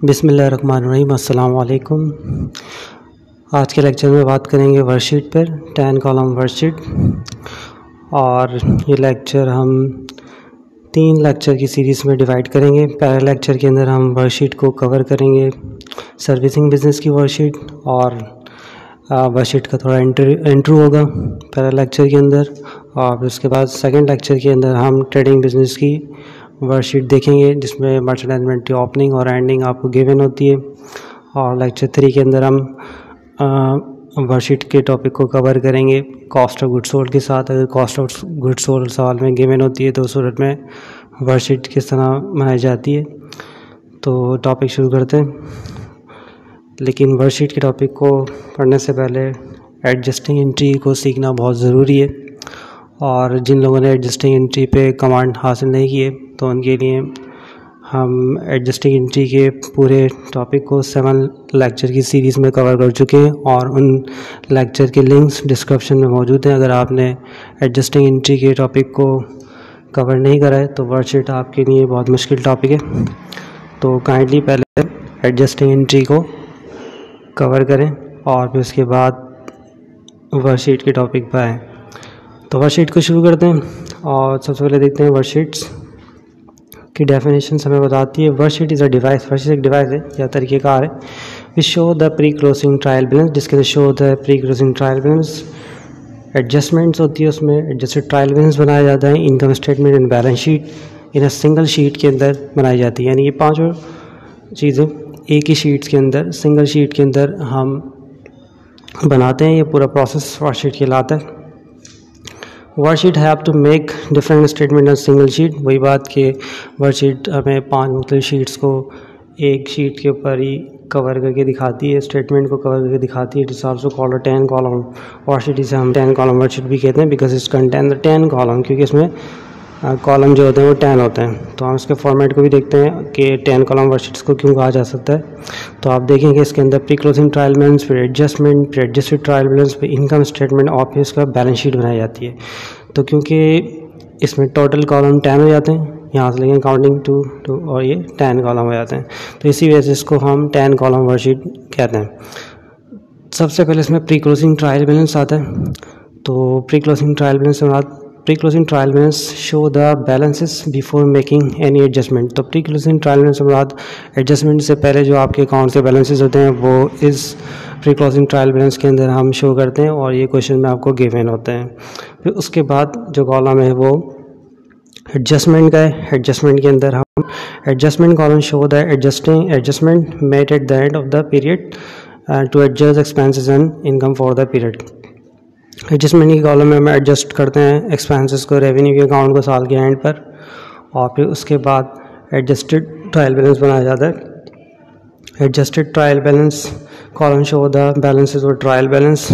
बिस्मिल्लाहिर्रहमानिर्रहीम। अस्सलाम वालेकुम। आज के लेक्चर में बात करेंगे वर्कशीट पर, 10 कॉलम वर्कशीट। और ये लेक्चर हम 3 लेक्चर की सीरीज़ में डिवाइड करेंगे। पहले लेक्चर के अंदर हम वर्कशीट को कवर करेंगे, सर्विसिंग बिज़नेस की वर्कशीट, और वर्कशीट का थोड़ा इंट्रो होगा पहले लेक्चर के अंदर। और उसके बाद सेकंड लेक्चर के अंदर हम ट्रेडिंग बिज़नेस की वर्कशीट देखेंगे, जिसमें मर्चेंडाइज इन्वेंटरी ओपनिंग और एंडिंग आपको गिवन होती है। और लेक्चर 3 के अंदर हम वर्कशीट के टॉपिक को कवर करेंगे कॉस्ट ऑफ गुड्स सोल्ड के साथ। अगर कॉस्ट ऑफ गुड्स सोल्ड सवाल में गिवन होती है तो उस सूरत में वर्कशीट किस तरह बनाई जाती है। तो टॉपिक शुरू करते हैं, लेकिन वर्कशीट के टॉपिक को पढ़ने से पहले एडजस्टिंग एंट्री को सीखना बहुत ज़रूरी है। और जिन लोगों ने एडजस्टिंग एंट्री पे कमांड हासिल नहीं किए तो उनके लिए हम एडजस्टिंग एंट्री के पूरे टॉपिक को 7 लेक्चर की सीरीज़ में कवर कर चुके हैं, और उन लेक्चर के लिंक्स डिस्क्रिप्शन में मौजूद हैं। अगर आपने एडजस्टिंग एंट्री के टॉपिक को कवर नहीं करा है तो वर्कशीट आपके लिए बहुत मुश्किल टॉपिक है। तो काइंडली पहले एडजस्टिंग एंट्री को कवर करें और फिर उसके बाद वर्कशीट के टॉपिक पर आएँ। तो वर्कशीट को शुरू करते हैं और सबसे पहले देखते हैं वर्कशीट्स की डेफिनेशन हमें बताती है। Worksheet is a device, worksheet एक डिवाइस है या तरीक़ेकार है which show the pre closing trial balance, जिसके अंदर show the pre closing trial balance. Adjustments होती है, उसमें एडजस्टेड ट्रायल बैलेंस बनाया जाता है। Income statement and balance sheet in a single sheet के अंदर बनाई जाती है। यानी ये पाँचों चीज़ें एक ही शीट्स के अंदर, सिंगल शीट के अंदर हम बनाते हैं। ये पूरा प्रोसेस वर्कशीट कहलाता है। Worksheet have to make different statement on single sheet. वही बात कि वर्कशीट हमें 5 मुख्तलिफ शीट्स को एक शीट के ऊपर ही कवर करके दिखाती है, स्टेटमेंट को कवर करके दिखाती है। It is also called a 10 column worksheet. इसे हम 10 कॉलम वर्कशीट भी कहते हैं because it's contain the 10 column, क्योंकि इसमें कॉलम जो होते हैं वो 10 होते हैं। तो हम इसके फॉर्मेट को भी देखते हैं कि 10 कॉलम वर्कशीट्स को क्यों कहा जा सकता है। तो आप देखेंगे इसके अंदर प्री क्लोजिंग ट्रायल बैलेंस, फिर एडजस्टमेंट, फिर एडजस्टेड ट्रायल बैलेंस, फिर इनकम स्टेटमेंट और फिर इसका बैलेंस शीट बनाई जाती है। तो क्योंकि इसमें टोटल कॉलम 10 हो जाते हैं, यहाँ से लेंगे काउंटिंग टू और ये 10 कॉलम हो जाते हैं, तो इसी वजह से इसको हम 10 कॉलम वर्कशीट कहते हैं। सबसे पहले इसमें प्री क्लोजिंग ट्रायल बैलेंस आता है। तो प्री क्लोजिंग ट्रायल बैलेंस के बाद pre closing trial balance show the balances before making any adjustment. तो प्री क्लोजिंग ट्रायल बैलेंस के बाद एडजस्टमेंट से पहले जो आपके अकाउंट के बैलेंसेस होते हैं वो इस प्री क्लोजिंग ट्रायल बैलेंस के अंदर हम शो करते हैं, और ये क्वेश्चन में आपको गिवन होते हैं। फिर उसके बाद जो कॉलम है वो एडजस्टमेंट का है। एडजस्टमेंट के अंदर हम adjustment column show the adjustment made at the end of the period to adjust expenses and income for the period. Adjustment की कॉलम में हम एडजस्ट करते हैं एक्सपेंसेस को, रेवेन्यू के अकाउंट को साल के एंड पर, और फिर उसके बाद एडजस्टेड ट्रायल बैलेंस बनाया जाता है। Adjusted trial balance column show the balances और trial balance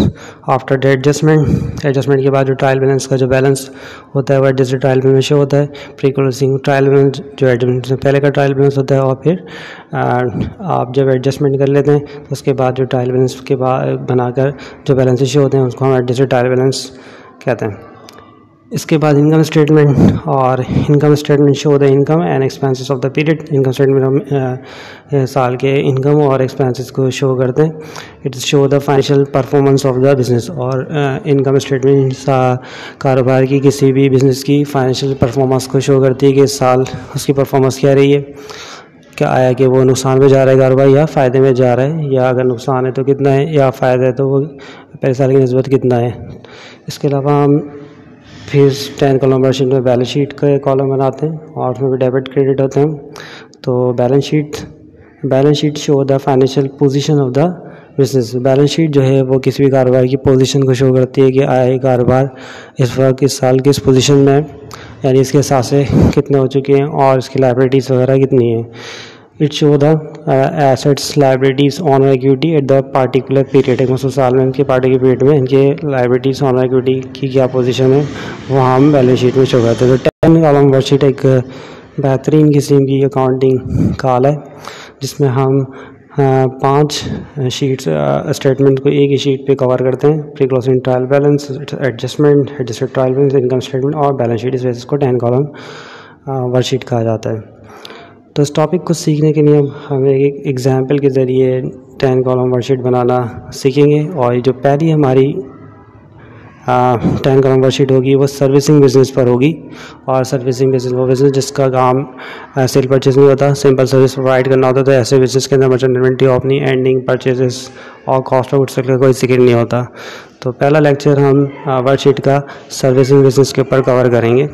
after the adjustment. Adjustment के बाद जो ट्रायल बैलेंस का जो बैलेंस होता है वो एडजस्टेड ट्रायल बैलेंस शो होता है। प्री क्लोजिंग ट्रायल बैलेंस जो एडजस्टमेंट से पहले का ट्रायल बैलेंस होता है, और फिर आप जब एडजस्टमेंट कर लेते हैं तो उसके बाद जो ट्रायल बैलेंस के बाद बनाकर जो बैलेंसेस शो होते हैं उसको हम एडजस्टेड ट्रायल बैलेंस कहते हैं। इसके बाद इनकम स्टेटमेंट, और income statement show the income and expenses of the period. Income statement हम साल के इनकम और एक्सपेंसेस को शो करते हैं। It show the financial performance of the business. और इनकम स्टेटमेंट कारोबार की किसी भी बिज़नेस की फाइनेंशियल परफॉर्मेंस को शो करती है कि इस साल उसकी परफॉर्मेंस क्या रही है, क्या आया कि वो नुकसान में जा रहा है कारोबार या फ़ायदे में जा रहा है, या अगर नुकसान है तो कितना है, या फ़ायदा है तो वो पहले साल की निस्बत कितना है। इसके अलावा हम फिर 10 कॉलम वर्कशीट में बैलेंस शीट का कॉलम बनाते हैं, और उसमें भी डेबिट क्रेडिट होते हैं। तो balance sheet show the financial position of the business. Balance sheet जो है वो किसी भी कारोबार की पोजीशन को शो करती है कि आए कारोबार इस वक्त इस साल किस पोजीशन में है, यानी इसके हिसाब कितने हो चुके हैं और इसकी लायबिलिटीज़ वगैरह कितनी है। It show the assets liabilities on equity at the particular period. एक मसलन साल में इनके पार्टिकुलर पीरियड में इनके लायबिलिटीज़ ऑन इक्विटी की क्या पोजीशन है वो हम बैलेंस शीट में शो करते हैं। तो 10 कॉलम वर्कशीट एक बेहतरीन किस्म की अकाउंटिंग काल है, जिसमें हम 5 शीट्स स्टेटमेंट को एक ही शीट पे कवर करते हैं। Pre closing trial balance, adjustment, adjusted trial balance, income statement और बैलेंस शीट। इस वजह से इसको 10 कॉलम वर्कशीट कहा जाता है। तो इस टॉपिक को सीखने के लिए हमें एक एग्जाम्पल के ज़रिए 10 कॉलम वर्कशीट बनाना सीखेंगे। और ये जो पहली हमारी 10 कॉलम वर्कशीट होगी वो सर्विसिंग बिजनेस पर होगी। और सर्विसिंग बिजनेस वो बिजनेस जिसका काम सेल परचेज नहीं होता, सिंपल सर्विस प्रोवाइड करना होता है। तो ऐसे बिजनेस के अंदर merchant inventory, opening, ending, purchases और कॉस्ट ऑफ गुड्स का कोई जिक्र नहीं होता। तो पहला लेक्चर हम वर्कशीट का सर्विसिंग बिजनेस के ऊपर कवर करेंगे।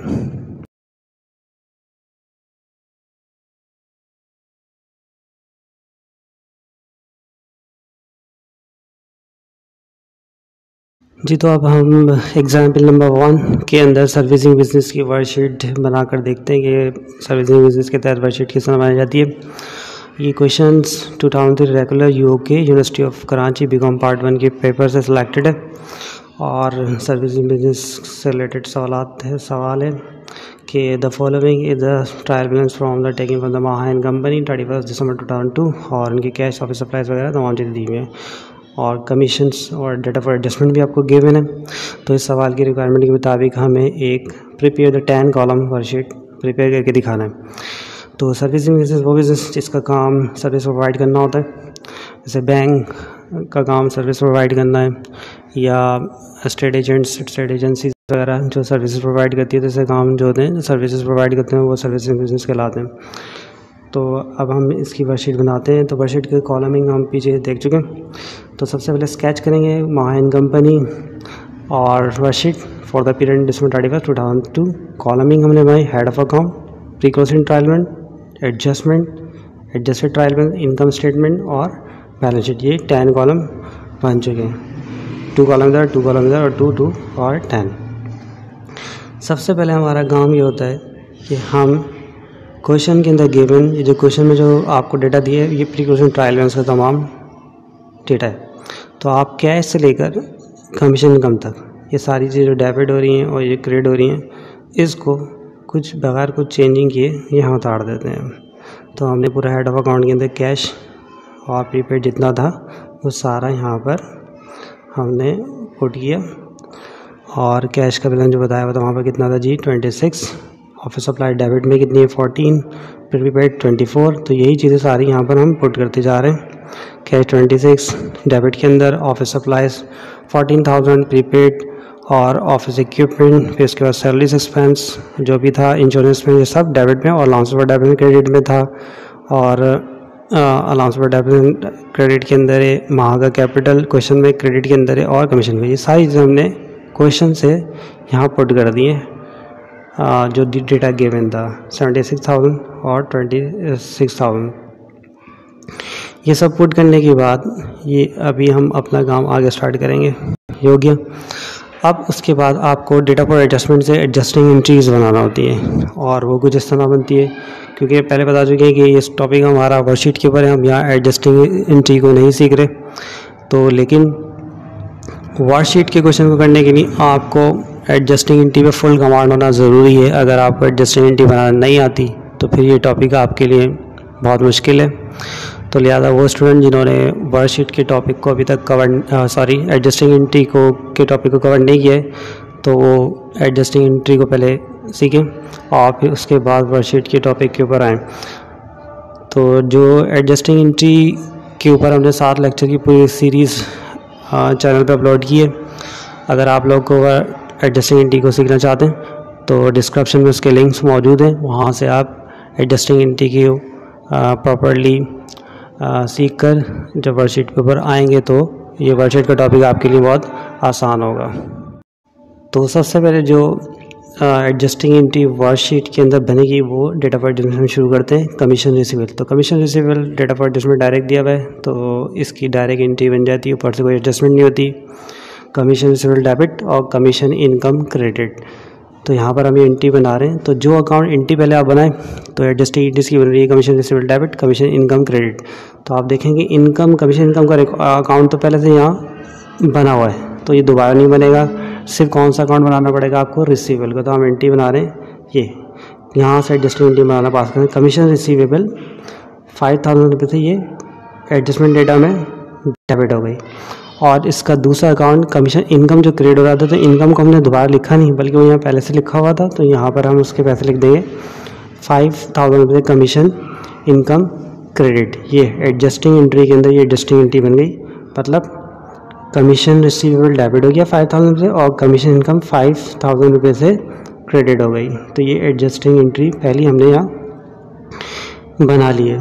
जी, तो अब हम एग्जाम्पल नंबर 1 के अंदर सर्विसिंग बिजनेस की वर्कशीट बनाकर देखते हैं कि सर्विसिंग बिजनेस के तहत वर्कशीट किस तरह बनाई जाती है। ये questions 2003 regular UK university of Karachi BCom part 1 के पेपर से सिलेक्टेड है। और सर्विसिंग बिजनेस से रिलेटेड सवाल है कि the following is the trial balance from the taking from the महान कंपनी 31 दिसंबर 2002। और उनकी कैश ऑफिस सप्लाईज वगैरह तमाम चीज़ें दी हुई हैं और कमीशंस और डेटा फॉर एडजस्टमेंट भी आपको गिवन है। तो इस सवाल की रिक्वायरमेंट के मुताबिक हमें एक prepare the 10 column worksheet prepare करके दिखाना है। तो सर्विसिंग बिजनेस वो बिजनेस जिसका काम सर्विस प्रोवाइड करना होता है, जैसे बैंक का काम सर्विस प्रोवाइड करना है, या स्टेट एजेंसीज वगैरह जो सर्विसेज प्रोवाइड करती है, तो ऐसे काम जो होते हैं जो सर्विसेज प्रोवाइड करते हैं वो सर्विसिंग बिजनेस कहलाते हैं। तो अब हम इसकी वर्कशीट बनाते हैं। तो वर्कशीट के कॉलमिंग हम पीछे देख चुके हैं। तो सबसे पहले स्केच करेंगे महान कंपनी और वर्कशीट फॉर द पीरियड दिसंबर 31 2002। कॉलमिंग हमने भाई head of account, pre closing trial balance, adjusted trial balance, income statement और बैलेंस शीट। ये 10 कॉलम बन चुके हैं। 2 कॉलम इधर, 2 कॉलम इधर और 2, 2 और 10। सबसे पहले हमारा काम ये होता है कि हम क्वेश्चन के अंदर गिवन ये जो क्वेश्चन में जो आपको डेटा दिए है ये प्री क्लोजिंग ट्रायल बैलेंस का तमाम डेटा है। तो आप कैश से लेकर कमीशन इनकम तक ये सारी चीज़ें जो डेबिट हो रही हैं और ये क्रेडिट हो रही हैं, इसको कुछ बगैर कुछ चेंजिंग किए यहाँ उतार देते हैं। तो हमने पूरा हेड ऑफ अकाउंट के अंदर कैश और प्रीपेड जितना था वो सारा यहाँ पर हमने पुट किया। और कैश का बैलेंस जो बताया हुआ था वहाँ पर कितना था जी 26, ऑफिस सप्लाई डेबिट में कितनी है 14, प्रीपेड 24। तो यही चीज़ें सारी यहाँ पर हम पुट करते जा रहे हैं। कैश 26 डेबिट के अंदर, ऑफिस सप्लाईज 14,000, प्रीपेड और ऑफिस इक्विपमेंट, फिर उसके बाद सैलरीज एक्सपेंस जो भी था, इंश्योरेंस में, ये सब डेबिट में और अलाउंस फॉर डेबिट में क्रेडिट में था। और अलाउंस फॉर डेबिट क्रेडिट के अंदर है, माह का कैपिटल क्वेश्चन में क्रेडिट के अंदर है और कमीशन में। ये सारी चीज़ें हमने क्वेश्चन से यहाँ पुट कर दी हैं। जो डेटा गिवन था 76,000 और 26,000। ये सब पुट करने के बाद ये अभी हम अपना काम आगे स्टार्ट करेंगे। ये हो गया। अब उसके बाद आपको डेटा फॉर एडजस्टमेंट से एडजस्टिंग एंट्रीज बनाना होती है और वो कुछ इस तरह बनती है, क्योंकि पहले बता चुके हैं कि ये टॉपिक हमारा वर्कशीट के ऊपर है, हम यहाँ एडजस्टिंग एंट्री को नहीं सीख रहे। तो लेकिन वर्कशीट के क्वेश्चन को करने के लिए आपको एडजस्टिंग एंट्री पे फुल कमांड होना ज़रूरी है। अगर आपको एडजस्टिंग एंट्री बनाना नहीं आती तो फिर ये टॉपिक आपके लिए बहुत मुश्किल है। तो लिहाजा वो स्टूडेंट जिन्होंने वर्कशीट के टॉपिक को अभी तक एडजस्टिंग एंट्री के टॉपिक को कवर नहीं किया है, तो वो एडजस्टिंग एंट्री को पहले सीखें और फिर उसके बाद वर्कशीट के टॉपिक के ऊपर आएँ। तो जो एडजस्टिंग एंट्री के ऊपर हमने 7 लेक्चर की पूरी सीरीज़ चैनल पे अपलोड की है। अगर आप लोग को एडजस्टिंग एंट्री को सीखना चाहते हैं तो डिस्क्रिप्शन में उसके लिंक्स मौजूद हैं, वहाँ से आप एडजस्टिंग एंट्री की प्रॉपरली सीख कर जब वर्कशीट के ऊपर आएंगे तो ये वर्कशीट का टॉपिक आपके लिए बहुत आसान होगा। तो सबसे पहले जो एडजस्टिंग एंट्री वर्कशीट के अंदर बनेगी वो डेटा फॉर एडजस्टमेंट शुरू करते हैं कमीशन रिसीवेबल। तो commission receivable data for adjustment direct दिया हुआ है तो इसकी डायरेक्ट एंट्री बन जाती है, ऊपर से कोई एडजस्टमेंट नहीं होती। कमीशन रिसीवेबल डेबिट और कमीशन इनकम क्रेडिट। तो यहाँ पर हम ये एंट्री बना रहे हैं। तो जो अकाउंट एंट्री पहले आप बनाएं तो एडजस्टिंग एंट्रीज की बन रही है commission receivable debit, commission income credit. तो आप देखेंगे इनकम कमीशन इनकम का अकाउंट तो पहले से यहाँ बना हुआ है, तो ये दोबारा नहीं बनेगा। सिर्फ कौन सा अकाउंट बनाना पड़ेगा आपको, रिसीवेबल का। तो हम एंट्री बना रहे हैं ये, यहाँ से एडजस्टिंग एंट्री बनाना पास करें। कमीशन रिसीवेबल 5,000 रुपये थे, ये एडजस्टमेंट डेटा में डेबिट हो गई। और इसका दूसरा अकाउंट कमीशन इनकम जो क्रेडिट हो रहा था, तो इनकम को हमने दोबारा लिखा नहीं बल्कि वो यहाँ पहले से लिखा हुआ था, तो यहाँ पर हम उसके पैसे लिख देंगे 5,000 रुपये कमीशन इनकम क्रेडिट। ये एडजस्टिंग एंट्री के अंदर ये एडजस्टिंग एंट्री बन गई, मतलब कमीशन रिसीवेबल डेबिट हो गया 5,000 से और कमीशन इनकम 5,000 रुपये से क्रेडिट हो गई। तो ये एडजस्टिंग एंट्री पहली हमने यहाँ बना ली है।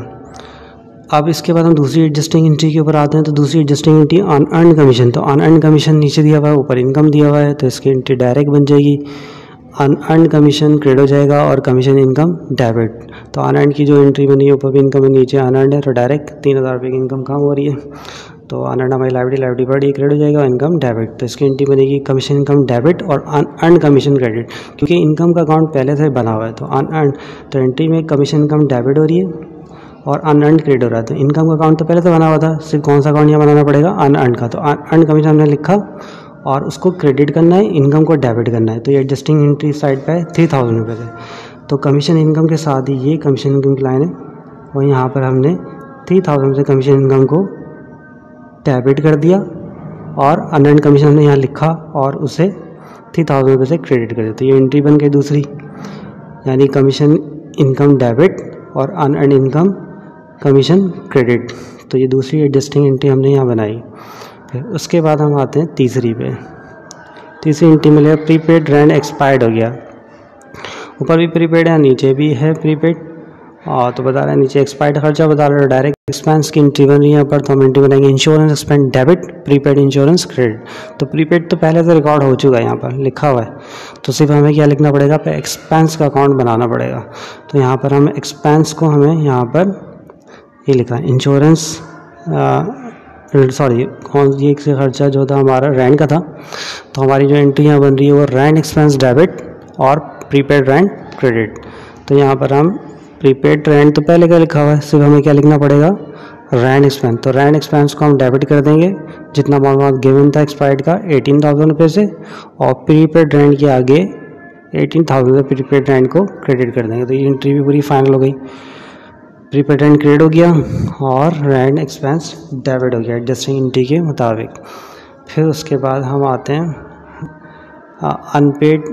अब इसके बाद हम दूसरी एडजस्टिंग एंट्री के ऊपर आते हैं। तो दूसरी एडजस्टिंग एंट्री अनअर्न कमीशन। तो अनअर्न कमीशन नीचे दिया हुआ है, ऊपर इनकम दिया हुआ है, तो इसकी एंट्री डायरेक्ट बन जाएगी। अनअर्न कमीशन क्रेडिट हो जाएगा और कमीशन इनकम डेबिट। तो अनअर्न की जो एंट्री बनी है ऊपर भी इनकम है, नीचे अनअर्न है, तो डायरेक्ट 3,000 रुपये की इनकम कम हो रही है। तो अनअर्न हमारी लाइबिलिटी बढ़ी, क्रेडिट हो जाएगा, इनकम डेबिट। तो इसकी एंट्री बनेगी कमीशन इनकम डेबिट और अनअर्न कमीशन क्रेडिट, क्योंकि इनकम का अकाउंट पहले से बना हुआ है। तो अनअर्न, तो एंट्री में कमीशन इनकम डेबिट हो रही है और अनअर्न क्रेडिट हो रहा है। तो इनकम का अकाउंट तो पहले से बना हुआ था, सिर्फ कौन सा अकाउंट यहाँ बनाना पड़ेगा, अनअर्न का। तो अनअर्न कमीशन हमने लिखा और उसको क्रेडिट करना है, इनकम को डेबिट करना है। तो ये एडजस्टिंग एंट्री साइड पे 3,000 रुपये से। तो कमीशन इनकम के साथ ही ये कमीशन इनकम की लाइन है और यहाँ पर हमने 3,000 से कमीशन इनकम को डेबिट कर दिया और अनअर्न कमीशन हमने यहाँ लिखा और उसे 3,000 रुपये से क्रेडिट कर दिया। तो ये एंट्री बन गई दूसरी, यानी कमीशन इनकम डेबिट और अनअर्न इनकम कमीशन क्रेडिट। तो ये दूसरी एडजस्टिंग एंट्री हमने यहाँ बनाई। फिर उसके बाद हम आते हैं तीसरी पे। तीसरी एंट्री में लिया प्रीपेड रेंट एक्सपायर्ड हो गया। ऊपर भी प्रीपेड है, नीचे भी है प्रीपेड, और तो बता रहा है नीचे एक्सपायर्ड खर्चा बता रहा है। डायरेक्ट एक्सपेंस की एंट्री बन रही है यहाँ पर, तो हम एंट्री बनाएंगे insurance expense debit, prepaid insurance credit. तो प्रीपेड तो पहले से रिकॉर्ड हो चुका है, यहाँ पर लिखा हुआ है, तो सिर्फ हमें क्या लिखना पड़ेगा, एक्सपेंस का अकाउंट बनाना पड़ेगा। तो यहाँ पर हम एक्सपेंस को हमें यहाँ पर ये लिखा है इंश्योरेंस, सॉरी ये खर्चा जो था हमारा रेंट का था। तो हमारी जो एंट्री यहाँ बन रही है वो रेंट एक्सपेंस डेबिट और प्रीपेड रेंट क्रेडिट। तो यहाँ पर हम प्रीपेड रेंट तो पहले का लिखा हुआ है, सिर्फ हमें क्या लिखना पड़ेगा, रेंट एक्सपेंस। तो रेंट एक्सपेंस को हम डेबिट कर देंगे, जितना अमाउंट गिवन था एक्सपायर्ड का 18,000 रुपये से, और प्रीपेड रेंट के आगे 18,000 से प्रीपेड रेंट को क्रेडिट कर देंगे। तो ये एंट्री भी पूरी फाइनल हो गई। प्रीपेड रेंट क्रेडिट हो गया और रेंट एक्सपेंस डेबिट हो गया एडजस्टिंग एंट्री के मुताबिक। फिर उसके बाद हम आते हैं अनपेड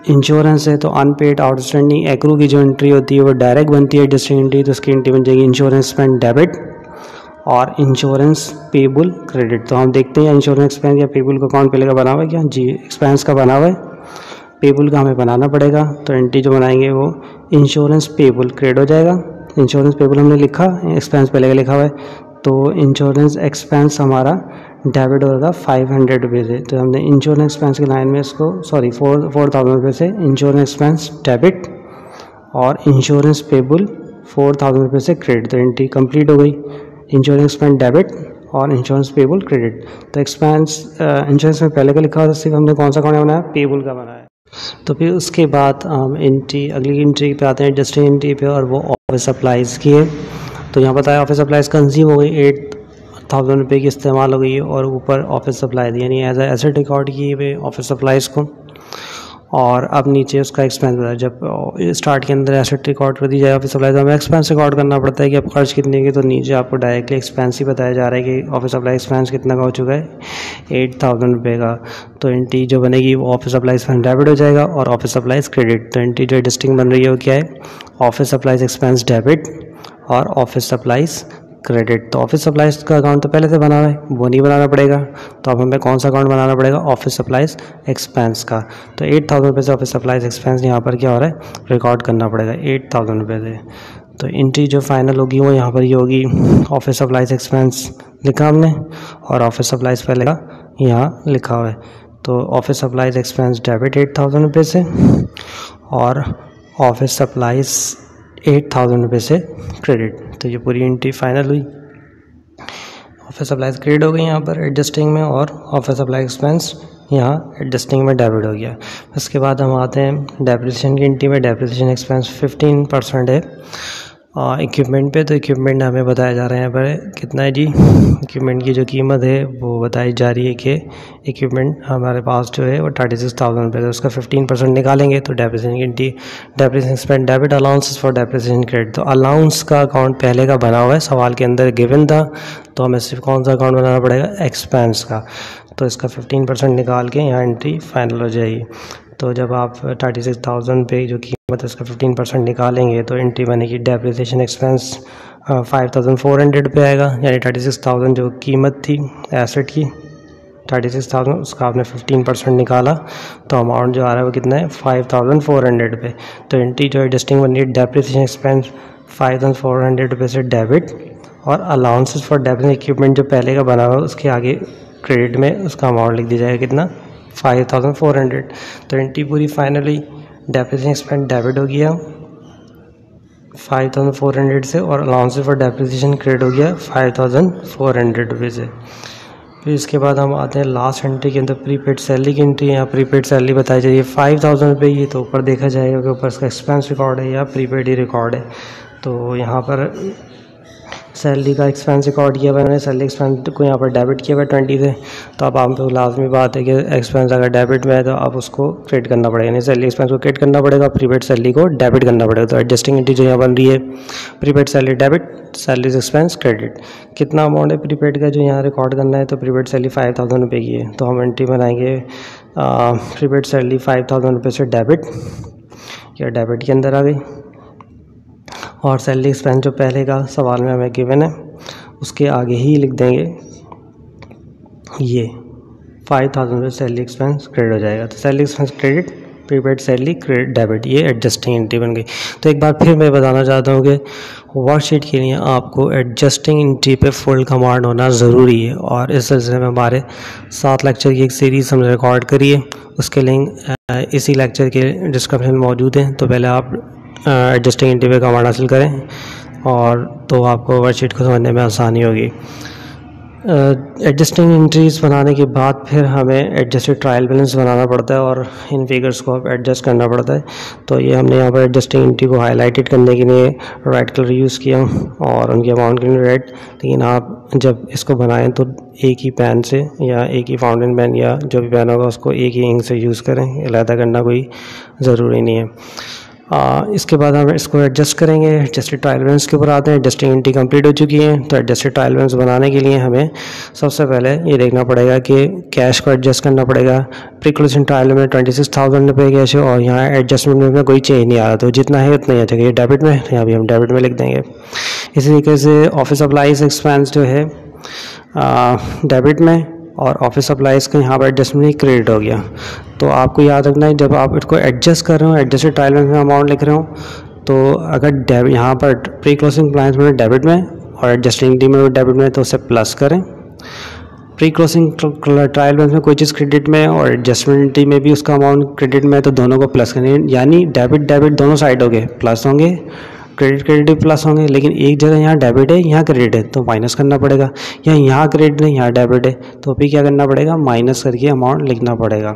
इंश्योरेंस है। तो अनपेड आउटस्टैंडिंग एक्रू की जो एंट्री होती है वो डायरेक्ट बनती है एडजस्टिंग एंट्री। तो उसकी एंट्री बन जाएगी इंश्योरेंस एक्सपेंस डेबिट और इंश्योरेंस पेबल क्रेडिट। तो हम देखते हैं इंश्योरेंस एक्सपेंस या पेबल का अकाउंट पहले का बना हुआ है क्या, जी एक्सपेंस का बना हुआ है, पेबल का हमें बनाना पड़ेगा। तो एंट्री जो बनाएंगे वो इंश्योरेंस पेबल क्रेडिट हो जाएगा। इंश्योरेंस पेबल हमने लिखा, एक्सपेंस पहले का लिखा हुआ है, तो इंश्योरेंस एक्सपेंस हमारा डेबिट होगा 500 रुपये से। तो हमने इंश्योरेंस एक्सपेंस की लाइन में इसको 4,000 रुपये से इंश्योरेंस एक्सपेंस डेबिट और इंश्योरेंस पेबल 4,000 रुपये से क्रेडिट। तो एंट्री कंप्लीट हो गई, इंश्योरेंस एक्सपेंस डेबिट और इंश्योरेंस पेबल क्रेडिट। तो एक्सपेंस इंश्योरेंस में पहले का लिखा हुआ था, सिर्फ हमने कौन सा अकाउंट बनाया, पेबल का बनाया। तो फिर उसके बाद हम एंट्री अगली एंट्री पे आते हैं एडजस्टिंग एंट्री पे, और वो ऑफिस सप्लाइज़ की है। तो यहाँ बताया ऑफिस सप्लाइज़ कंज्यूम हो गई 8,000 रुपये की इस्तेमाल हो गई है, और ऊपर ऑफिस सप्लाई यानी एज एसेट रिकॉर्ड किए हुए ऑफिस सप्लाइज़ को। और अब नीचे उसका एक्सपेंस बताया, जब स्टार्ट के अंदर एसेट रिकॉर्ड कर दी जाए ऑफिस सप्लाई, तो हमें एक्सपेंस रिकॉर्ड करना पड़ता है कि आप खर्च कितने के। तो नीचे आपको डायरेक्टली एक्सपेंस ही बताया जा रहा है कि ऑफिस सप्लाई एक्सपेंस कितना का हो चुका है, 8,000 रुपये का। तो एंट्री जो बनेगी वो ऑफिस सप्लाई एक्सपेंस डेबिट हो जाएगा और ऑफिस सप्लाईज क्रेडिट। तो एंट्री जो एडजस्टिंग बन रही है वो क्या है, ऑफिस सप्लाईज एक्सपेंस डेबिट और ऑफिस सप्लाईज क्रेडिट। तो ऑफिस सप्लाईज का अकाउंट तो पहले से बना हुआ है, वो नहीं बनाना पड़ेगा। तो अब हमें कौन सा अकाउंट बनाना पड़ेगा, ऑफिस सप्लाईज एक्सपेंस का। तो 8,000 रुपये से ऑफिस सप्लाईज एक्सपेंस यहाँ पर क्या हो रहा है, रिकॉर्ड करना पड़ेगा 8,000 रुपये से। तो एंट्री जो फाइनल होगी वो यहाँ पर ये होगी, ऑफिस सप्लाईज एक्सपेंस लिखा हमने और ऑफिस सप्लाईज पहले का यहाँ लिखा हुआ है। तो ऑफिस सप्लाईज एक्सपेंस डेबिट 8,000 रुपये से और ऑफिस सप्लाईज 8,000 रुपये से क्रेडिट। तो ये पूरी एंट्री फाइनल हुई। ऑफिस सप्लाईज क्रेडिट हो गई यहाँ पर एडजस्टिंग में, और ऑफिस सप्लाई एक्सपेंस यहाँ एडजस्टिंग में डेबिट हो गया। उसके बाद हम आते हैं डेप्रिसिएशन की एंट्री में। डेप्रिसिएशन एक्सपेंस 15% है इक्विपमेंट पे। तो इक्विपमेंट हमें बताया जा रहा है यहाँ पर कितना है जी, इक्विपमेंट की जो कीमत है वो बताई जा रही है कि इक्विपमेंट हमारे पास जो है वो 36,000 रुपये है। उसका 15% निकालेंगे तो डेप्रिसिएशन की entry, depreciation expense debit, allowance for depreciation credit. तो अलाउंस का अकाउंट पहले का बना हुआ है, सवाल के अंदर गिवन था, तो हमें सिर्फ कौन सा अकाउंट बनाना पड़ेगा, एक्सपेंस का। तो इसका 15% निकाल के यहाँ एंट्री फाइनल हो जाएगी। तो जब आप 36,000 पे जो कीमत है उसका 15% निकालेंगे तो एंट्री बनेगी डेप्रिसिएशन एक्सपेंस 5,400 पे आएगा, यानी 36,000 जो कीमत थी एसेट की 36,000 उसका आपने 15% निकाला तो अमाउंट जो आ रहा है वो कितना है 5,400 पे। तो एंट्री जो एडजस्टिंग बन रही है डेप्रिसिएशन एक्सपेंस 5,400 रुपये से डेबिट, और अलाउंसेस फॉर डेप्रिसिएशन इक्विपमेंट जो पहले का बना हुआ उसके आगे क्रेडिट में उसका अमाउंट लिख दिया जाएगा कितना 5,400। तो एंट्री पूरी फाइनली डेप्रिसिएशन एक्सपेंस डेबिट हो गया 5,400 से, और अलाउंसेस फॉर डेप्रिसिएशन क्रेडिट हो गया 5,400 रुपये से। फिर इसके बाद हम आते हैं लास्ट एंट्री के अंदर प्रीपेड सैलरी की एंट्री है। यहाँ प्रीपेड सैलरी बताई जाइए 5,000 रुपये, ये तो ऊपर देखा जाएगा कि ऊपर इसका एक्सपेंस रिकॉर्ड है या प्रीपेड ही रिकॉर्ड है। तो यहाँ पर सैलरी का एक्सपेंस रिकॉर्ड किया हुआ है, सैलरी एक्सपेंस को यहाँ पर डेबिट किया हुआ है 20 से। तो अब आप लाजमी बात है कि एक्सपेंस अगर डेबिट में है तो आप उसको क्रेडिट करना पड़ेगा, नहीं सैलरी एक्सपेंस को क्रेडिट करना पड़ेगा, प्रीपेड सैलरी को डेबिट करना पड़ेगा। तो एडजस्टिंग एंट्री जो यहाँ बन रही है prepaid salary debit, salary expense credit. कितना अमाउंट है प्रीपेड का जो यहाँ रिकॉर्ड करना है, तो प्रीपेड सैलरी 5,000 रुपये की है। तो हम एंट्री बनाएंगे प्रीपेड सैलरी 5,000 रुपये से डेबिट, या डेबिट के अंदर आ गई, और सैलरी एक्सपेंस जो पहले का सवाल में हमें गिवन है उसके आगे ही लिख देंगे ये 5,000 रुपये सैलरी एक्सपेंस क्रेडिट हो जाएगा। तो salary expense credit, prepaid salary credit debit, ये एडजस्टिंग एंट्री बन गई। तो एक बार फिर मैं बताना चाहता हूँ कि वर्कशीट के लिए आपको एडजस्टिंग एंट्री पे फुल कमांड होना ज़रूरी है, और इस सिलसिले में हमारे 7 लेक्चर की एक सीरीज़ हमने रिकॉर्ड करी है, उसके लिंक इसी लेक्चर के डिस्क्रिप्शन में मौजूद हैं। तो पहले आप एडजस्टिंग एंट्री पे कमांड हासिल करें, और तो आपको वर्कशीट को समझने में आसानी होगी। एडजस्टिंग एंट्रीज बनाने के बाद फिर हमें एडजस्टेड ट्रायल बैलेंस बनाना पड़ता है, और इन फिगर्स को आप एडजस्ट करना पड़ता है। तो ये हमने यहाँ पर एडजस्टिंग एंट्री को हाईलाइटेड करने के लिए रेड कलर यूज़ किया, और उनके अमाउंट के लिए रेड। लेकिन आप जब इसको बनाएं तो एक ही पेन से या एक ही फाउंटेन पेन या जो भी पेन होगा उसको एक ही इंक से यूज़ करें, अलग करना कोई ज़रूरी नहीं है। इसके बाद हम इसको एडजस्ट करेंगे। एडजस्टेड ट्रायल बैलेंस के ऊपर आते हैं। एडजस्टिंग एंट्री कंप्लीट हो चुकी है। तो एडजस्टेड ट्रायल बैलेंस बनाने के लिए हमें सबसे पहले ये देखना पड़ेगा कि कैश को एडजस्ट करना पड़ेगा। प्री क्लोजिंग ट्रायल में 26,000 रुपये कैश है, और यहाँ एडजस्टमेंट में कोई चेंज नहीं आ रहा, तो जितना है उतना ही आ जाएगा। ये डेबिट में, तो यहाँ भी हम डेबिट में लिख देंगे। इसी तरीके से ऑफिस सप्लाईज एक्सपेंस जो है डेबिट में, और ऑफिस सप्लाईज़ का यहाँ पर एडजस्टमेंट क्रेडिट हो गया। तो आपको याद रखना है जब आप इसको एडजस्ट कर रहे हो, एडजस्टेड ट्रायल बैलेंस में अमाउंट लिख रहे हो, तो अगर यहाँ पर प्री क्लोजिंग बैलेंस में डेबिट में और एडजस्टिंग डी में डेबिट में, तो उसे प्लस करें। प्री क्लोजिंग ट्रायल बैलेंस में कोई चीज़ क्रेडिट में और एडजस्टमेंट डी में भी उसका अमाउंट क्रेडिट में, तो दोनों को प्लस करें, यानी डेबिट डेबिट दोनों साइड हो गए प्लस होंगे, क्रेडिट क्रेडिट प्लस होंगे। लेकिन एक जगह यहाँ डेबिट है, यहाँ क्रेडिट है, तो माइनस करना पड़ेगा, या यहाँ क्रेडिट है, यहाँ डेबिट है, तो भी क्या करना पड़ेगा, माइनस करके अमाउंट लिखना पड़ेगा।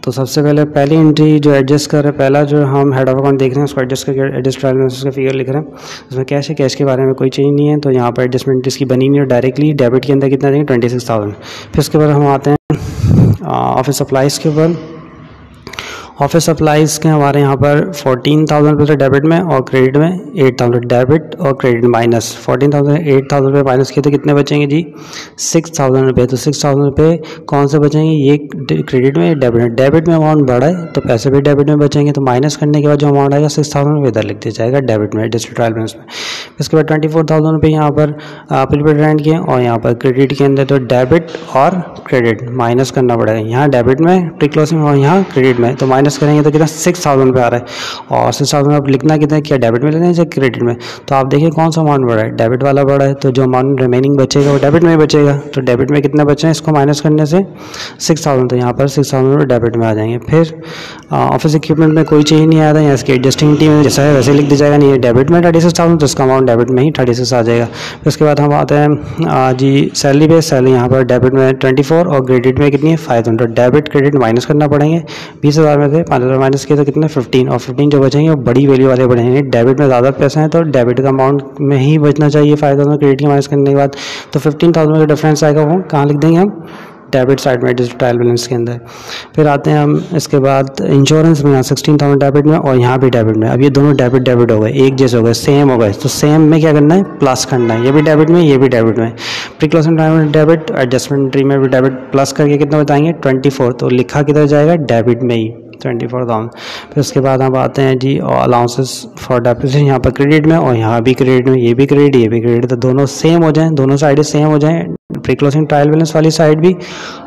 तो सबसे पहले पहली एंट्री जो एडजस्ट कर रहे हैं, पहला जो हम हेड ऑफ अकाउंट देख रहे हैं उसको एडजस्ट करके एडजस्ट ट्रायल बैलेंस का फिगर लिख रहे हैं। उसमें कैश है, कैश के बारे में कोई चेंज नहीं है, तो यहाँ पर एडजस्टमेंट इसकी बनी नहीं है। डायरेक्टली डेबिट के अंदर कितना देंगे 26,000। फिर उसके बाद हम आते हैं ऑफिस सप्लाईज़ के ऊपर। ऑफिस सप्लाईज़ के हमारे यहाँ पर 14,000 रुपये डेबिट में, और क्रेडिट में 8,000 डेबिट और क्रेडिट माइनस। 14,000 8,000 रुपये माइनस किए तो कितने बचेंगे जी 6,000 रुपये। तो 6,000 रुपये कौन से बचेंगे, ये क्रेडिट में, डेबिट में। डेबिट में अमाउंट बढ़ा है तो पैसे भी डेबिट में बचेंगे, तो माइनस करने के बाद जो अमाउंट आएगा 6,000 रुपये इधर लिख दिया जाएगा डेबिट में, एडजस्टेड ट्रायल बैलेंस में। इसके बाद 24,000 रुपये यहाँ पर प्रीपेड रेंट के, और यहाँ पर क्रेडिट के अंदर तो डेबिट और क्रेडिट माइनस करना पड़ेगा, यहाँ डेबिट में प्री क्लोजिंग और यहाँ क्रेडिट में, तो माइनस करेंगे तो कितना 6,000 रुपये आ रहा है। और 6,000 आप लिखना कितना है, क्या डेबिट में लेना है या क्रेडिट में। तो आप देखिए कौन सा अमाउंट बढ़ा है, डेबिट वाला बढ़ा है, तो जो अमाउंट रिमेनिंग बचेगा वो डेबिट में बचेगा। तो डेबिट में कितना बचा है, इसको माइनस करने से 6,000, तो यहाँ पर 6,000 रुपये डेबिट में आ जाएंगे। फिर ऑफिस इक्विपमेंट में कोई चेंज नहीं आता है, इसकी एडजस्टिंग टीम में जैसा है वैसे लिख दिया जाएगा। नहीं, डेबिट में 36,000, तो इसका अमाउंट डेबिट में ही 36 आ जाएगा। फिर उसके बाद हम आते हैं जी सैलरी बेस। सैलरी यहाँ पर डेबिट में 24 और क्रेडिट में कितनी है 5,000। तो डेबिट क्रेडिट माइनस करना पड़ेंगे। 20,000 में से 5,000 माइनस किए तो कितने 15, और 15 जो बचेंगे वो बड़ी वैल्यू वाले बढ़ेंगे। डेबिट में ज़्यादा पैसे हैं तो डेबिट का अमाउंट में ही बचना चाहिए 5,000 क्रेडिट के माइनस करने के बाद। तो 15,000 का डिफरेंस आएगा वो कहाँ लिख देंगे हम डेबिट साइड में एडजस्टेड ट्रायल बैलेंस के अंदर। फिर आते हैं हम इसके बाद इंश्योरेंस में, यहाँ 16,000 डेबिट में और यहाँ भी डेबिट में। अब ये दोनों डेबिट हो गए, एक जैसे हो गए, सेम हो गए, तो सेम में क्या करना है, प्लस करना है। ये भी डेबिट में, ये भी डेबिट में। प्री क्लोजिंग ट्रायल में डेबिट, एडजस्टमेंट एंट्री में भी डेबिट, प्लस करके कितना बताएंगे 24, तो लिखा किधर जाएगा, डेबिट में ही 24,000। फिर उसके बाद हम आते हैं जी अलाउंसेस फॉर डेप्रिसिएशन, यहाँ पर क्रेडिट में और यहाँ भी क्रेडिट में, ये भी क्रेडिट ये भी क्रेडिट, तो दोनों सेम हो जाएं, दोनों साइडें सेम हो जाएं, प्री क्लोजिंग ट्रायल बैलेंस वाली साइड भी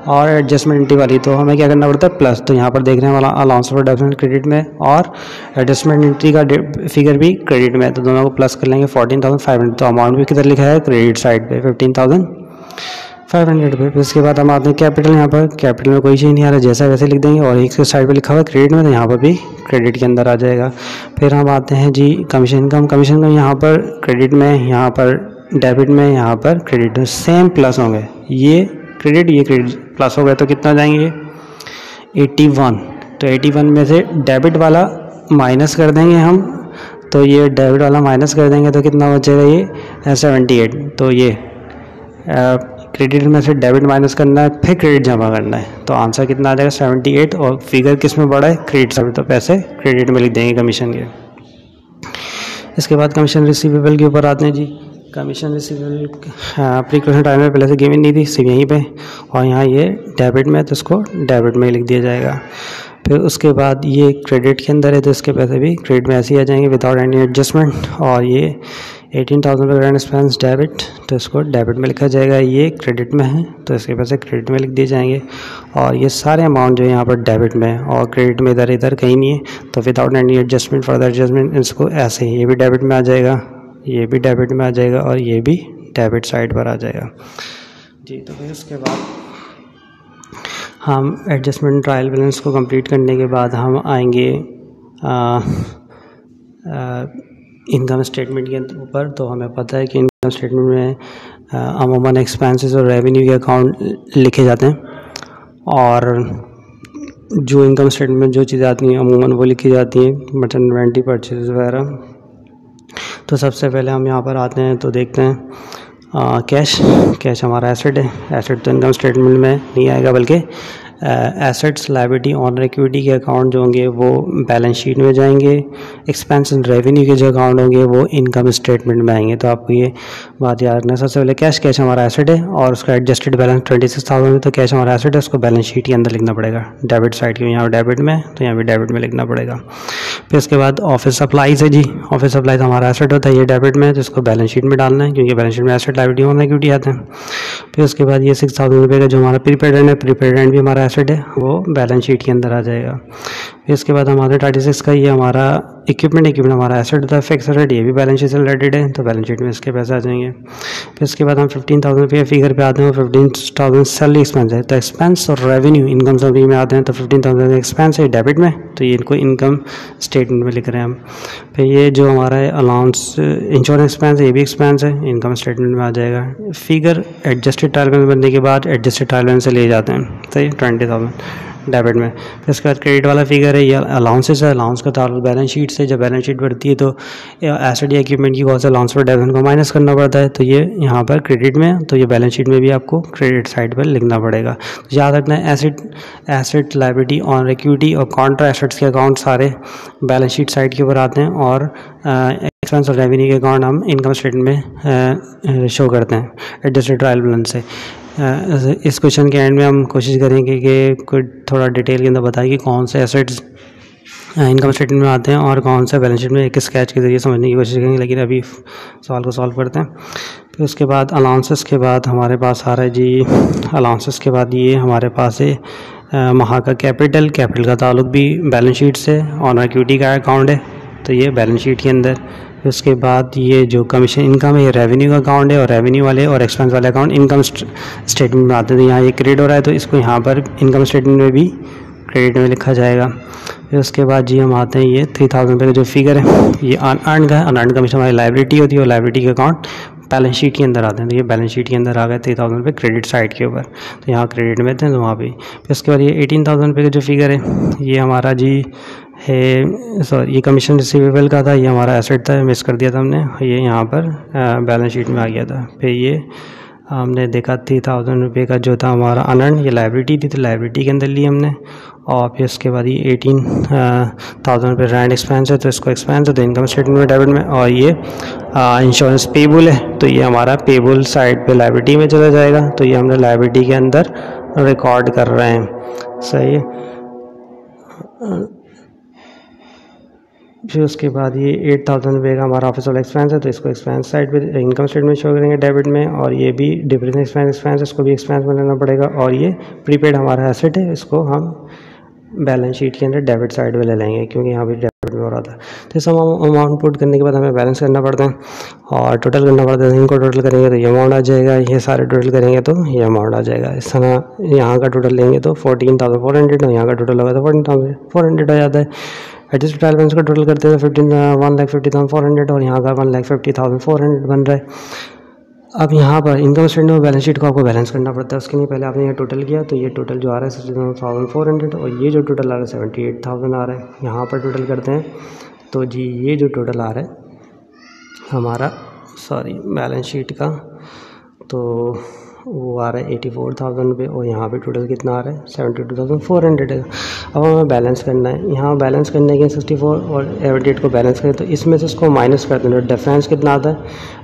और एडजस्टमेंट एंट्री वाली। तो हमें क्या करना पड़ता है, प्लस। तो यहाँ पर देख रहे हैं वाला अलाउंस फॉर डेप्रिसिएशन क्रेडिट में और एडजस्टमेंट एंट्री का फिगर भी क्रेडिट में, तो दोनों को प्लस कर लेंगे 14,500। तो अमाउंट भी किधर लिखा है, क्रेडिट साइड पे 15,500 पे। फिर उसके बाद हम आते हैं कैपिटल, यहाँ पर कैपिटल में कोई चीज़ नहीं आ रहा, जैसा वैसे लिख देंगे, और एक साइड पे लिखा हुआ है क्रेडिट में, तो यहाँ पर भी क्रेडिट के अंदर आ जाएगा। फिर हम आते हैं जी कमीशन इनकम, कमीशन इनकम यहाँ पर क्रेडिट में, यहाँ पर डेबिट में, यहाँ पर क्रेडिट में, सेम प्लस होंगे, ये क्रेडिट ये क्रेडिट प्लस हो गए, तो कितना जाएंगे 81। तो 81 में से डेबिट वाला माइनस कर देंगे हम, तो ये डेबिट वाला माइनस कर देंगे तो कितना बचेगा, ये 78। तो ये क्रेडिट में से डेबिट माइनस करना है, फिर क्रेडिट जमा करना है, तो आंसर कितना आ जाएगा 78। और फिगर किस में बड़ा है, क्रेडिट साइड, तो पैसे क्रेडिट में लिख देंगे कमीशन के। इसके बाद कमीशन रिसीवेबल के ऊपर आते हैं जी। Commission receivable pre closing time में पहले से गिवन नहीं थी, सिर्फ यहीं पे, और यहाँ ये डेबिट में, तो इसको डेबिट में लिख दिया जाएगा। फिर उसके बाद ये क्रेडिट के अंदर है, तो इसके पैसे भी क्रेडिट में ऐसे ही आ जाएंगे विदाउट एनी एडजस्टमेंट। और ये 18,000 रुपये ग्रैंड एक्सपेंस डेबिट, तो इसको डेबिट में लिखा जाएगा। ये क्रेडिट में है, तो इसके पैसे क्रेडिट में लिख दिए जाएंगे। और ये सारे अमाउंट जो है यहाँ पर डेबिट में और क्रेडिट में, इधर कहीं नहीं है, तो without any adjustment for the adjustment इसको ऐसे ही, ये भी डेबिट में आ जाएगा, ये भी डेबिट में आ जाएगा और ये भी डेबिट साइड पर आ जाएगा जी। तो फिर उसके बाद हम एडजस्टमेंट ट्रायल बैलेंस को कंप्लीट करने के बाद हम आएंगे इनकम स्टेटमेंट के ऊपर। तो हमें पता है कि इनकम स्टेटमेंट में अमूमन एक्सपेंसेस और रेवेन्यू के अकाउंट लिखे जाते हैं, और जो इनकम स्टेटमेंट में जो चीज़ें आती हैं अमूमन वो लिखी जाती हैं, मटन इन्वेंट्री परचेज वगैरह। तो सबसे पहले हम यहाँ पर आते हैं तो देखते हैं कैश हमारा एसेट है। एसेट तो इनकम स्टेटमेंट में नहीं आएगा, बल्कि एसेट्स लायबिलिटी ऑनर इक्विटी के अकाउंट जो होंगे वो बैलेंस शीट में जाएंगे। एक्सपेंस एंड रेवेन्यू के जो अकाउंट होंगे वो इनकम स्टेटमेंट में आएंगे। तो आपको ये बात याद रखना, सबसे पहले कैश हमारा एसेट है और उसका एडजस्टेड बैलेंस 26,000 है, तो कैश हमारा एसेट है, उसको बैलेंस शीट के अंदर लिखना पड़ेगा डेबिट साइड की, यहाँ डेबिट में तो यहाँ भी डेबिट में लिखना पड़ेगा। फिर उसके बाद ऑफिस सप्लाईज है जी। ऑफिस सप्लाईज हमारा एसेट होता है, ये डेबिट में, तो इसको बैलेंस शीट में डालना है, क्योंकि बैलेंस शीट में एसेट लायबिलिटी ऑनर इक्विटी आते हैं। फिर उसके बाद ये 6,000 रुपये का जो हमारा प्रीपेड रेंट है, प्रीपेड रेंट भी हमारा एसेट है, वो बैलेंस शीट के अंदर आ जाएगा। फिर इसके बाद हमारे 36 का ये हमारा इक्विपमेंट हमारा एसेट होता है, फिक्स एसेट, ये भी बैलेंस शीट से रिलेटेड है, तो बैलेंस शीट में इसके पैसे आ जाएंगे। फिर इसके बाद हम 15,000 रुपये फिगर पे आते हैं, 15,000 सैलरी एक्सपेंस है, तो एक्सपेंस और रेवेन्यू इनकम समरी में आते हैं, तो 15,000 एक्सपेंस है डेबिट में, तो ये इनको इनकम स्टेटमेंट में लिख रहे हैं हम। फिर ये जो हमारा है अलाउंस इंश्योरेंस एक्सपेंस है, ये भी एक्सपेंस है, इनकम स्टेटमेंट में आ जाएगा। फिगर एडजस्टेड ट्रायल बैलेंस बनने के बाद एडजस्टेड ट्रायल बैलेंस से ले जाते हैं, तो ये 20,000 डेबिट में। फिर उसके बाद क्रेडिट वाला फिगर है, ये अलाउंसेस है, अलाउंस का ताल्लुक बैलेंस शीट से, जब बैलेंस शीट बढ़ती है तो एसेट या इक्विपमेंट की कॉस्ट अलाउंस पर डेबिट को माइनस करना पड़ता है, तो ये यहाँ पर क्रेडिट में, तो ये बैलेंस शीट में भी आपको क्रेडिट साइड पर लिखना पड़ेगा। तो याद रखना है एसेट लायबिलिटी ऑनर इक्विटी और कॉन्ट्रा एसेट्स के अकाउंट सारे बैलेंस शीट साइड के ऊपर आते हैं, और एक्सपेंस और रेवेन्यू के अकाउंट हम इनकम स्टेटमेंट में शो करते हैं एडजस्टेड ट्रायल बैलेंस से। इस क्वेश्चन के एंड में हम कोशिश करेंगे कि कुछ थोड़ा डिटेल के अंदर बताएं कि कौन से एसेट्स इनकम स्टेटमेंट में आते हैं और कौन से बैलेंस शीट में एक स्केच के जरिए समझने की कोशिश करेंगे, लेकिन अभी सवाल को सॉल्व करते हैं। फिर उसके बाद अलाउंसेस के बाद हमारे पास आ रहा है जी, अलाउंसेस के बाद ये हमारे पास है वहाँ का कैपिटल का ताल्लुक भी बैलेंस शीट से, ऑनर इक्विटी का अकाउंट है, तो ये बैलेंस शीट के अंदर। फिर उसके बाद ये जो कमीशन इनकम है, ये रेवेन्यू का अकाउंट है, और रेवेन्यू वाले और एक्सपेंस वाले अकाउंट इनकम स्टेटमेंट में आते हैं। तो यहाँ ये क्रेडिट हो रहा है, तो इसको यहाँ पर इनकम स्टेटमेंट में भी क्रेडिट में लिखा जाएगा। फिर उसके बाद जी हम आते हैं ये 3,000 रुपये का जो फिगर है, ये अनअर्न का है, अनअर्न कमीशन हमारी लायबिलिटी होती है, और लायबिलिटी के अकाउंट बैलेंस शीट के अंदर आते हैं, तो ये बैलेंस शीट के अंदर आ गए 3,000 रुपये क्रेडिट साइड के ऊपर, तो यहाँ क्रेडिट में थे तो वहाँ भी। फिर उसके बाद ये 18,000 रुपये का जो फिगर है, ये हमारा जी है, सॉरी ये कमीशन रिसीवेबल का था, ये हमारा एसेट था, मिस कर दिया था हमने, ये यहाँ पर बैलेंस शीट में आ गया था। फिर ये हमने देखा 3000 रुपये का जो था हमारा अनर्न, ये लाइबिलिटी थी, तो लाइबिलिटी के अंदर ली हमने। और फिर उसके बाद ये 18,000 रुपये रेंट एक्सपेंस है, तो इसको एक्सपेंस है तो इनकम स्टेटमेंट में डेबिट में। और ये इंश्योरेंस पेबल है, तो ये हमारा पेबल साइड पे लाइबिलिटी में चला जाएगा, तो ये हमने लाइबिलिटी के अंदर रिकॉर्ड कर रहे हैं। सही है। फिर उसके बाद ये 8,000 रुपये का हमारा ऑफिस वाला एक्सपेंस है, तो इसको एक्सपेंस साइड पे इनकम स्टेटमेंट शो करेंगे डेबिट में। और ये भी डिप्रेशन एक्सपेंस इसको भी एक्सपेंस में लेना पड़ेगा। और ये प्रीपेड हमारा एसेट है, इसको हम बैलेंस शीट के अंदर डेबिट साइड में ले लेंगे, क्योंकि यहाँ भी डेबिट में हो रहा था। तो सब अमाउंट पुट करने के बाद हमें बैलेंस करना पड़ता है और टोटल करना पड़ता है। इनको टोटल करेंगे तो ये अमाउंट आ जाएगा, ये सारे टोटल करेंगे तो ये अमाउंट आ जाएगा। इस तरह यहाँ का टोटल लेंगे तो 14,400 और यहाँ का टोटल होगा तो 14,400 आ जाता है। एडजस्ट ट्रायल बैलेंस का टोटल करते हैं 1,50,400 और यहाँ का 1,50,400 बन रहा है। अब यहाँ पर इनकम स्टेटमेंट में बैलेंस शीट को आपको बैलेंस करना पड़ता है। उसके लिए पहले आपने ये टोटल किया, तो ये टोटल जो आ रहा है 67,400 और ये जो टोटल आ रहा है 78,000 आ रहा है। यहाँ पर टोटल करते हैं तो जी ये जो टोटल आ रहा है हमारा बैलेंस शीट का, तो वो आ रहा है 84,000 रुपये और यहाँ पे टोटल कितना आ रहा है 72,400 है। अब हमें बैलेंस करना है, यहाँ बैलेंस करने के 64 और 78 को बैलेंस करें तो इसमें से इसको माइनस कर देना। डिफरेंस कितना आता है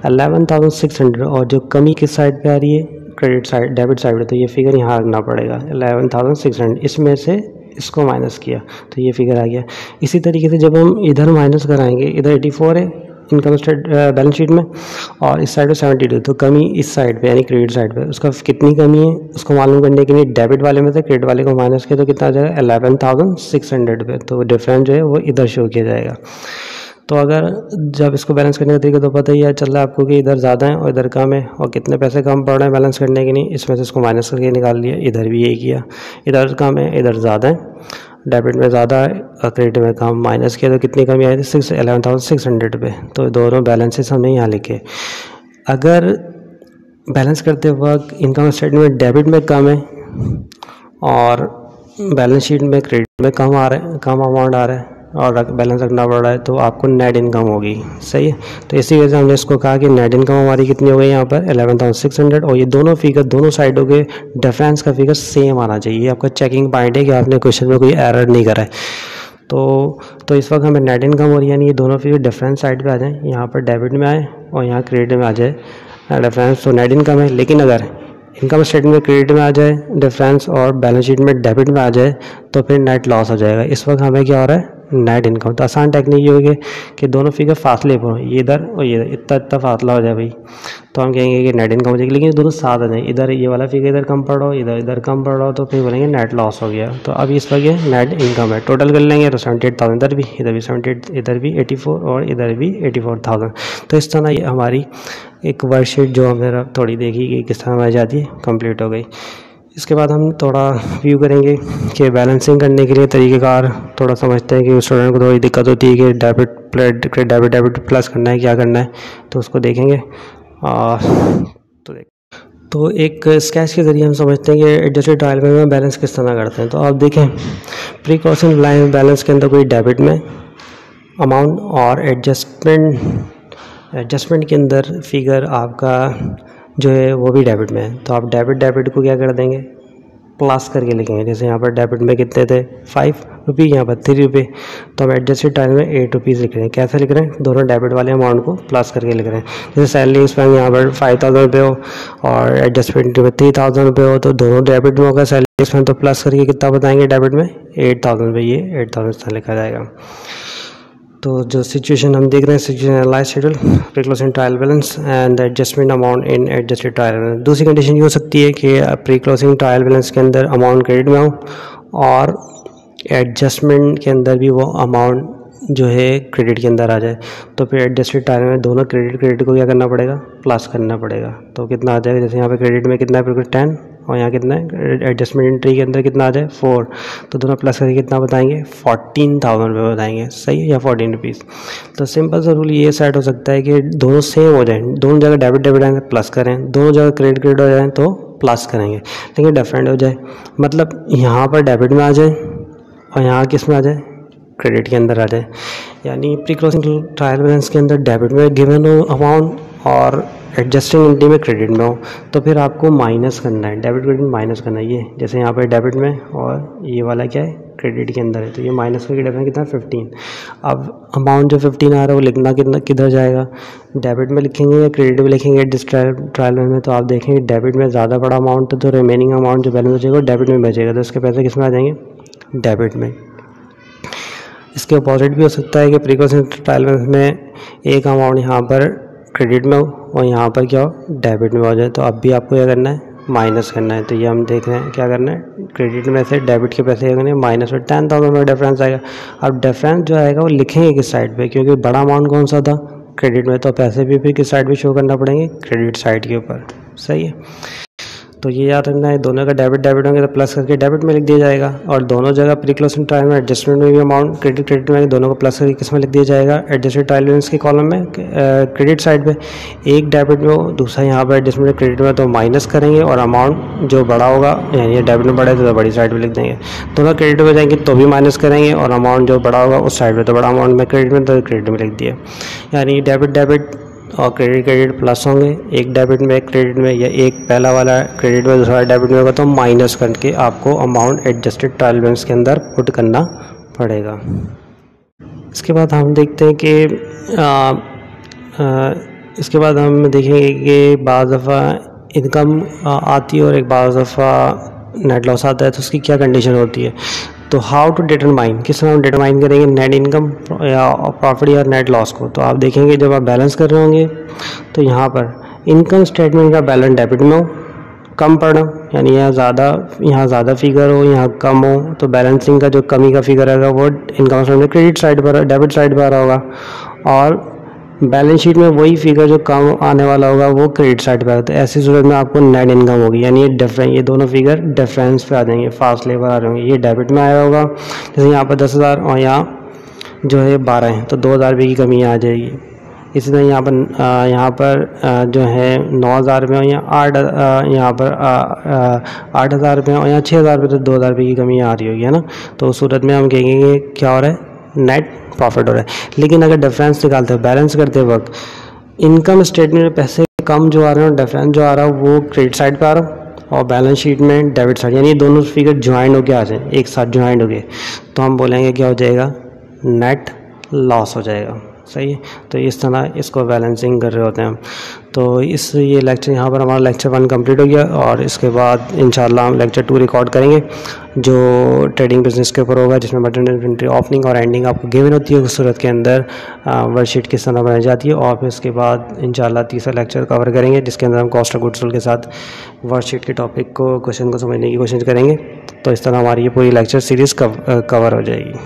11,600 और जो कमी किस साइड पे आ रही है क्रेडिट साइड, डेबिट साइड है, तो ये फिगर यहाँ रखना पड़ेगा 11,600। इसमें से इसको माइनस किया तो ये फिगर आ गया। इसी तरीके से जब हम इधर माइनस कराएंगे, इधर 84 है इनकम स्टेट बैलेंस शीट में और इस साइड पे 72, तो कमी इस साइड पे यानी क्रेडिट साइड पे, उसका कितनी कमी है उसको मालूम करने के लिए डेबिट वाले में से क्रेडिट वाले को माइनस किया तो कितना आ जाएगा 11,600 पे। तो डिफरेंस जो है वो इधर शो किया जाएगा। तो अगर जब इसको बैलेंस करने का तरीका तो पता ही है चल रहा है आपको कि इधर ज़्यादा है और इधर कम है और कितने पैसे कम पड़ रहे हैं बैलेंस करने के लिए, इसमें से इसको माइनस करके निकाल लिया। इधर भी यही किया, इधर कम है इधर ज़्यादा है, डेबिट में ज़्यादा है और क्रेडिट में कम, माइनस किया तो कितनी कमी आई थी 11,600 पे। तो दोनों बैलेंसेस हमने यहाँ लिखे। अगर बैलेंस करते वक्त इनकम स्टेटमेंट डेबिट में कम है और बैलेंस शीट में क्रेडिट में कम आ रहा है, कम अमाउंट आ रहा है और बैलेंस रखना पड़ रहा है, तो आपको नेट इनकम होगी। सही है। तो इसी वजह से हमने इसको कहा कि नेट इनकम हमारी कितनी हो गई यहाँ पर 11,600 और ये दोनों फिगर दोनों साइडों के डिफरेंस का फिगर सेम आना चाहिए। ये आपका चेकिंग पॉइंट है कि आपने क्वेश्चन में कोई एरर नहीं करा है। तो इस वक्त हमें नेट इनकम हो रही है, यानी ये दोनों फिगर डिफरेंस साइड पे आ जाएँ, यहाँ पर डेबिट में आए और यहाँ क्रेडिट में आ जाए डिफरेंस, तो नेट इनकम है। लेकिन अगर इनकम स्टेटमेंट में क्रेडिट में आ जाए डिफरेंस और बैलेंस शीट में डेबिट में आ जाए तो फिर नेट लॉस हो जाएगा। इस वक्त हमें क्या हो रहा है नेट इनकम। तो आसान टेक्निक ये होगी कि दोनों फिगर फासले पर हो, ये इधर और ये इतना फासला हो जाए भाई, तो हम कहेंगे कि नेट इनकम हो जाएगी। लेकिन दोनों साथ आ जाए, इधर ये वाला फिगर इधर कम पड़ रहा हो, इधर कम पड़ रहा हो, तो फिर बोलेंगे नेट लॉस हो गया। तो अब इस वक्त नेट इनकम है। टोटल कर लेंगे तो 78,000 इधर भी 78, इधर भी 84 और इधर भी 84,000। तो इस तरह ये हमारी एक वर्कशीट जो हमें थोड़ी देखी कि किस तरह हमारी जाती है कंप्लीट हो गई। इसके बाद हम थोड़ा व्यू करेंगे कि बैलेंसिंग करने के लिए तरीक़ेकार थोड़ा समझते हैं कि स्टूडेंट को थोड़ी दिक्कत होती है कि डेबिट प्लस करना है क्या करना है, तो उसको देखेंगे। तो एक स्केच के ज़रिए हम समझते हैं कि एडजस्टेड ट्रायल में बैलेंस किस तरह करते हैं। तो आप देखें प्री क्लोजिंग लाइन बैलेंस के अंदर कोई डेबिट में अमाउंट और एडजस्टमेंट के अंदर फिगर आपका जो है वो भी डेबिट में है, तो आप डेबिट को क्या कर देंगे प्लस करके लिखेंगे। जैसे यहाँ पर डेबिट में कितने थे 5 रुपये, यहाँ पर 3 रुपये, तो हम एडजस्टेड टाइम में 8 रुपीज़ लिख रहे हैं। कैसे लिख रहे हैं दोनों डेबिट वाले अमाउंट को प्लस करके लिख रहे हैं। जैसे सैलरी एक्सपेंस यहाँ पर 5,000 रुपये हो और एडजस्टमेंट में 3,000 रुपये हो, तो दोनों डेबिट में होगा। सैलरी एक्सपेंस तो प्लस करके कितना बताएंगे डेबिट में 8,000 रुपये, ये 8,000 लिखा जाएगा। तो जो सिचुएशन हम देख रहे हैं situation analyse schedule pre closing trial balance and adjustment amount in adjusted trial balance. दूसरी कंडीशन ये हो सकती है कि प्री क्लोजिंग ट्रायल बैलेंस के अंदर अमाउंट क्रेडिट में हो और एडजस्टमेंट के अंदर भी वो अमाउंट जो है क्रेडिट के अंदर आ जाए, तो फिर एडजस्टेड ट्रायल में दोनों क्रेडिट को क्या करना पड़ेगा प्लस करना पड़ेगा। तो कितना आ जाएगा, जैसे यहाँ पे क्रेडिट में कितना है 10 और यहाँ कितना है एडजस्टमेंट एंट्री के अंदर कितना आ जाए 4, तो दोनों प्लस करके कितना बताएंगे 14,000 रुपये बताएंगे। सही है, या 14 रुपीज़। तो सिंपल सा रूल ये सेट हो सकता है कि दोनों सेम हो जाए, दोनों जगह डेबिट आए प्लस करें, दोनों जगह क्रेडिट हो जाए तो प्लस करेंगे, लेकिन डिफरेंट हो जाए, मतलब यहाँ पर डेबिट में आ जाए और यहाँ किस में आ जाए क्रेडिट के अंदर आ जाए। यानी प्री क्लोजिंग ट्रायल बैलेंस के अंदर डेबिट में गिवन हो अमाउंट और एडजस्टिंग एंट्री में क्रेडिट में हो तो फिर आपको माइनस करना है, डेबिट क्रेडिट माइनस करना है। ये जैसे यहाँ पे डेबिट में और ये वाला क्या है क्रेडिट के अंदर है, तो ये माइनस करके डिफरेंस कितना 15। अब अमाउंट जो 15 आ रहा है वो लिखना कितना किधर जाएगा, डेबिट में लिखेंगे या क्रेडिट में लिखेंगे एट ट्रायल में। तो आप देखेंगे डेबिट में ज़्यादा बड़ा अमाउंट है तो रिमेनिंग अमाउंट जो बैलेंस बचेगा वो डेबिट में बचेगा, तो इसके पैसे किस में आ जाएंगे, डेबिट में। इसके अपोजिट भी हो सकता है कि प्रीकॉशन ट्रायल में एक अमाउंट यहाँ पर क्रेडिट में हो और यहाँ पर क्या हो, डेबिट में हो जाए, तो अब भी आपको क्या करना है, माइनस करना है। तो ये हम देख रहे हैं क्या करना है, क्रेडिट में से डेबिट के पैसे क्या करने हैं, माइनस में 10,000 में डिफरेंस आएगा। अब डिफरेंस जो आएगा वो लिखेंगे किस साइड पे, क्योंकि बड़ा अमाउंट कौन सा था, क्रेडिट में, तो पैसे भी फिर किस साइड पे शो करना पड़ेंगे, क्रेडिट साइड के ऊपर। सही है, तो ये याद रखना है, दोनों का डेबिट होंगे तो प्लस करके डेबिट में लिख दिया जाएगा, और दोनों जगह प्री क्लोजिंग ट्रायल में एडजस्टमेंट में भी अमाउंट क्रेडिट में दोनों को प्लस करके किस में लिख दिया जाएगा, एडजस्टेड ट्रायल बैलेंस के कॉलम में क्रेडिट साइड पे। एक डेबिट में हो दूसरा यहाँ पर एडजस्टमेंट क्रेडिट में, तो माइनस करेंगे और अमाउंट जो बड़ा होगा यानी डेबिट में बड़ा है तो बड़ी साइड पर लिख देंगे। दोनों क्रेडिट में जाएंगे तो भी माइनस करेंगे और अमाउंट जो बड़ा होगा उस साइड पर, तो बड़ा अमाउंट में क्रेडिट में तो क्रेडिट में लिख दिया। यानी डेबिट और क्रेडिट प्लस होंगे, एक डेबिट में एक क्रेडिट में, या एक पहला वाला क्रेडिट में दूसरा डेबिट में होगा तो माइनस करके आपको अमाउंट एडजस्टेड ट्रायल बैलेंस के अंदर पुट करना पड़ेगा। इसके बाद हम देखते हैं कि इसके बाद हम देखेंगे कि बाज़ दफ़ा इनकम आती है और एक बाज़ दफ़ा नेट लॉस आता है, तो उसकी क्या कंडीशन होती है। तो हाउ टू डिटरमाइन, किस तरह हम डिटरमाइन करेंगे नेट इनकम या प्रॉफिट या नेट लॉस को। तो आप देखेंगे जब आप बैलेंस कर रहे होंगे तो यहाँ पर इनकम स्टेटमेंट का बैलेंस डेबिट में हो, कम पड़ा यानी यहाँ ज़्यादा फिगर हो, यहाँ कम हो, तो बैलेंसिंग का जो कमी का फिगर रहेगा वो इनकम स्टेटमेंट क्रेडिट साइड पर, डेबिट साइड पर आ रहा होगा, और बैलेंस शीट में वही फिगर जो कम आने वाला होगा वो क्रेडिट साइड पे आएगा। तो ऐसी सूरत में आपको नेट इनकम होगी, यानी ये दोनों फिगर डिफरेंस पे आ जाएंगे, फासले पर आ रहे होंगे। ये डेबिट में आया होगा, जैसे यहाँ पर 10,000 और यहाँ जो है 12 है, तो 2,000 रुपये की कमी आ जाएगी। इसी तरह यहाँ पर जो है 9,000 रुपये और यहाँ पर 8,000 रुपये और यहाँ 6,000 रुपये, तो 2,000 रुपये की कमी आ रही होगी, है ना। तो उस सूरत में हम कहेंगे क्या हो रहा है, नेट प्रॉफिट हो रहा है। लेकिन अगर डिफरेंस निकालते हैं बैलेंस करते वक्त इनकम स्टेटमेंट में पैसे कम जो आ रहे हैं, डिफरेंस जो आ रहा है वो क्रेडिट साइड पे आ रहा है और बैलेंस शीट में डेबिट साइड, यानी दोनों फिगर ज्वाइंट होके आ जाए, एक साथ ज्वाइंट हो गए, तो हम बोलेंगे क्या हो जाएगा, नेट लॉस हो जाएगा। सही है, तो इस तरह इसको बैलेंसिंग कर रहे होते हैं हम। तो ये लेक्चर यहाँ पर हमारा लेक्चर 1 कंप्लीट हो गया, और इसके बाद इंशाल्लाह हम लेक्चर 2 रिकॉर्ड करेंगे जो ट्रेडिंग बिजनेस के ऊपर होगा, जिसमें एंट्री ओपनिंग और एंडिंग आपको गिवन होती है, उस सूरत के अंदर वर्कशीट किस तरह बनाई जाती है, और फिर इसके बाद इंशाल्लाह तीसरा लेक्चर कवर करेंगे जिसके अंदर हम कॉस्ट ऑफ गुड्स सोल्ड के साथ वर्कशीट के टॉपिक को क्वेश्चन को समझने की कोशिश करेंगे। तो इस तरह हमारी ये पूरी लेक्चर सीरीज़ कवर हो जाएगी।